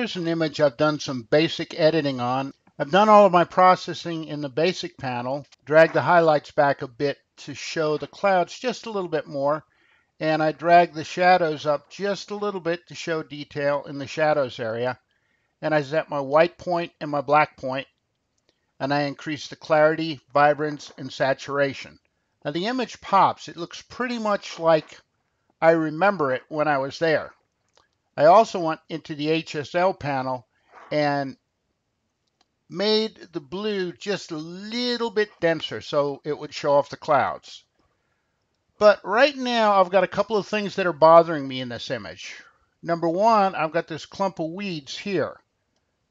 Here's an image I've done some basic editing on. I've done all of my processing in the basic panel, dragged the highlights back a bit to show the clouds just a little bit more, and I dragged the shadows up just a little bit to show detail in the shadows area. And I set my white point and my black point, and I increased the clarity, vibrance, and saturation. Now the image pops. It looks pretty much like I remember it when I was there. I also went into the HSL panel and made the blue just a little bit denser so it would show off the clouds. But right now I've got a couple of things that are bothering me in this image. Number one, I've got this clump of weeds here.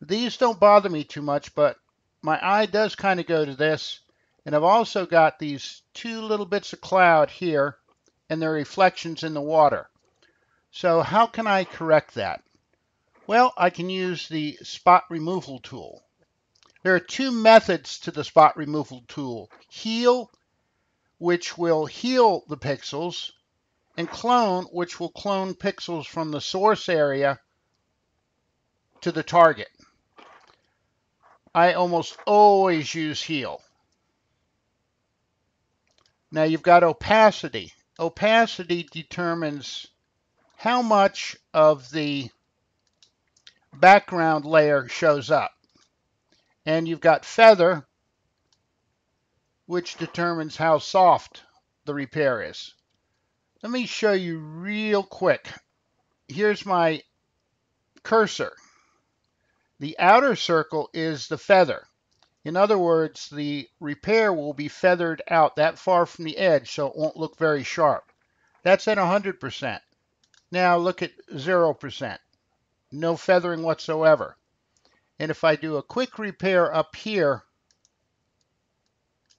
These don't bother me too much, but my eye does kind of go to this. And I've also got these two little bits of cloud here and their reflections in the water. So how can I correct that? Well, I can use the spot removal tool. There are two methods to the spot removal tool: heal, which will heal the pixels, and clone, which will clone pixels from the source area to the target. I almost always use heal. Now you've got opacity. Opacity determines how much of the background layer shows up. And you've got feather, which determines how soft the repair is. Let me show you real quick. Here's my cursor. The outer circle is the feather. In other words, the repair will be feathered out that far from the edge, so it won't look very sharp. That's at 100%. Now look at 0%. No feathering whatsoever. And if I do a quick repair up here,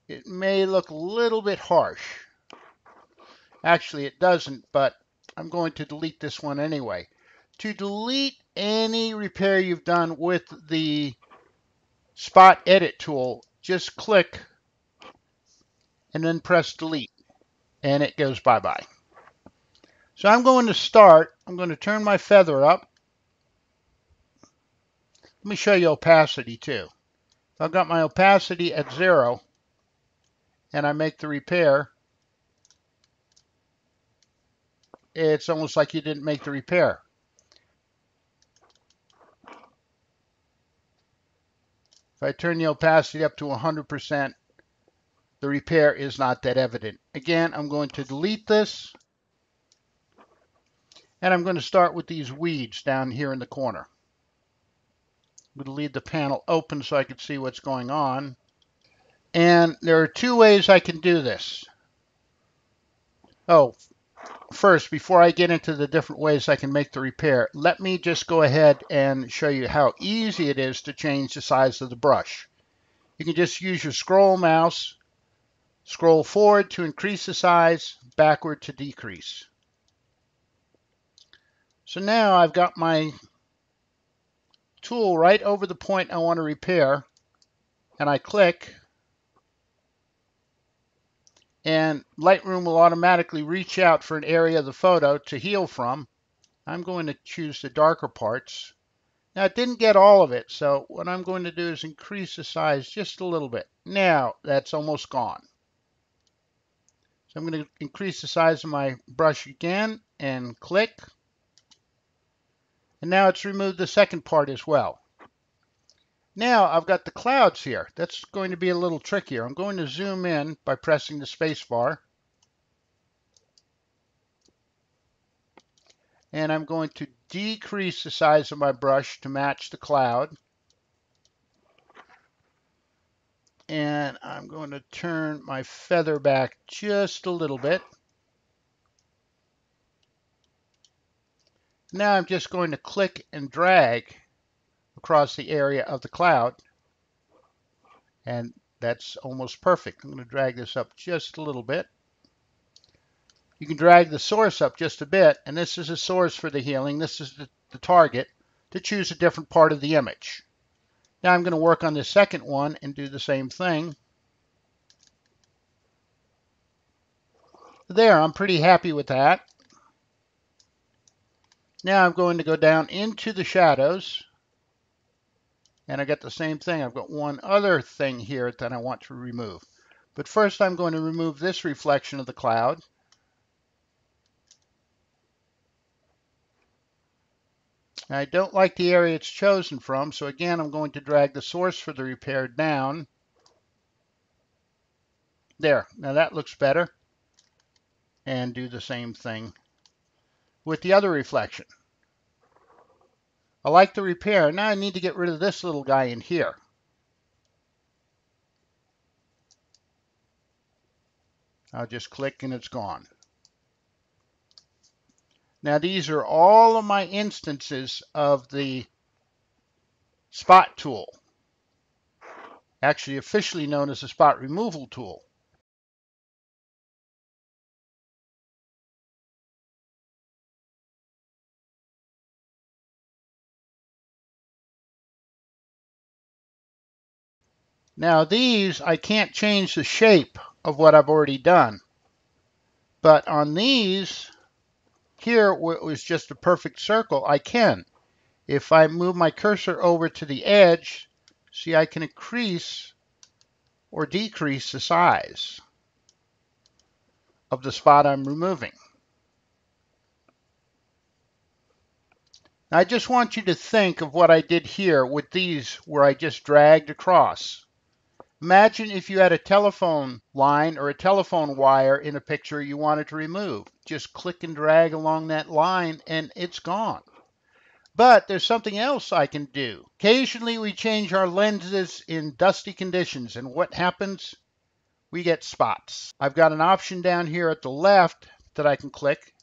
it may look a little bit harsh. Actually, it doesn't, but I'm going to delete this one anyway. To delete any repair you've done with the spot edit tool, just click and then press delete, and it goes bye-bye. So I'm going to turn my feather up. Let me show you opacity too. So I've got my opacity at 0, and I make the repair. It's almost like you didn't make the repair. If I turn the opacity up to 100%, the repair is not that evident. Again, I'm going to delete this, and I'm going to start with these weeds down here in the corner. I'm going to leave the panel open so I can see what's going on. And there are two ways I can do this. Oh, first, before I get into the different ways I can make the repair, let me just go ahead and show you how easy it is to change the size of the brush. You can just use your scroll mouse, scroll forward to increase the size, backward to decrease. So now I've got my tool right over the point I want to repair, and I click, and Lightroom will automatically reach out for an area of the photo to heal from. I'm going to choose the darker parts. Now it didn't get all of it, so what I'm going to do is increase the size just a little bit. Now that's almost gone. So I'm going to increase the size of my brush again and click. And now it's removed the second part as well. Now I've got the clouds here. That's going to be a little trickier. I'm going to zoom in by pressing the space bar. And I'm going to decrease the size of my brush to match the cloud. And I'm going to turn my feather back just a little bit. Now I'm just going to click and drag across the area of the cloud. And that's almost perfect. I'm going to drag this up just a little bit. You can drag the source up just a bit, and this is a source for the healing. This is the target to choose a different part of the image. Now I'm going to work on the second one and do the same thing. There, I'm pretty happy with that. Now I'm going to go down into the shadows, And I got the same thing. I've got one other thing here that I want to remove. But first I'm going to remove this reflection of the cloud. I don't like the area it's chosen from, so again I'm going to drag the source for the repair down. There, now that looks better. And do the same thing with the other reflection. I like the repair. Now I need to get rid of this little guy in here. I'll just click and it's gone. Now these are all of my instances of the spot tool, actually officially known as the spot removal tool. Now these, I can't change the shape of what I've already done. But on these, here where it was just a perfect circle, I can. If I move my cursor over to the edge, see I can increase or decrease the size of the spot I'm removing. I just want you to think of what I did here with these where I just dragged across. Imagine if you had a telephone line or a telephone wire in a picture you wanted to remove. Just click and drag along that line and it's gone. But there's something else I can do. Occasionally we change our lenses in dusty conditions and what happens? We get spots. I've got an option down here at the left that I can click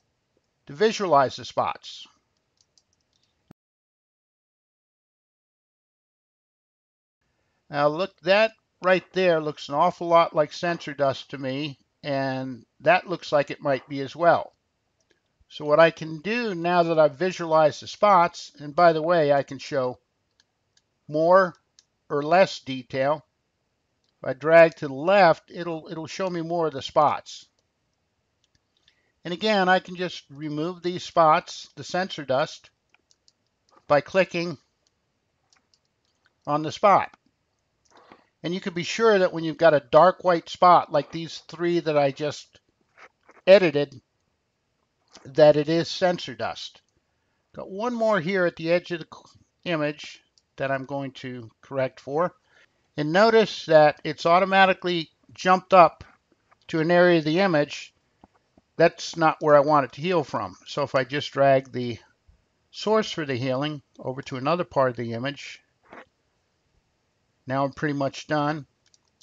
to visualize the spots. Now look, that right there looks an awful lot like sensor dust to me, and that looks like it might be as well. So what I can do now that I've visualized the spots, and by the way, I can show more or less detail. If I drag to the left, it'll show me more of the spots. And again, I can just remove these spots, the sensor dust, by clicking on the spot. And you can be sure that when you've got a dark white spot like these three that I just edited, that it is sensor dust. Got one more here at the edge of the image that I'm going to correct for. And notice that it's automatically jumped up to an area of the image that's not where I want it to heal from. So if I just drag the source for the healing over to another part of the image, now I'm pretty much done.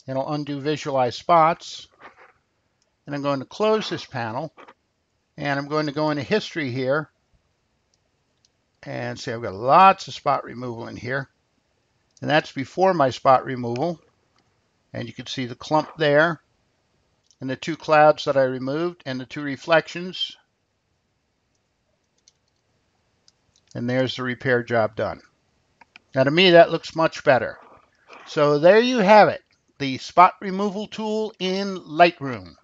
And I'll undo visualize spots. And I'm going to close this panel. And I'm going to go into history here. And see, I've got lots of spot removal in here. And that's before my spot removal. And you can see the clump there. And the two clouds that I removed. And the two reflections. And there's the repair job done. Now to me, that looks much better. So there you have it. The spot removal tool in Lightroom.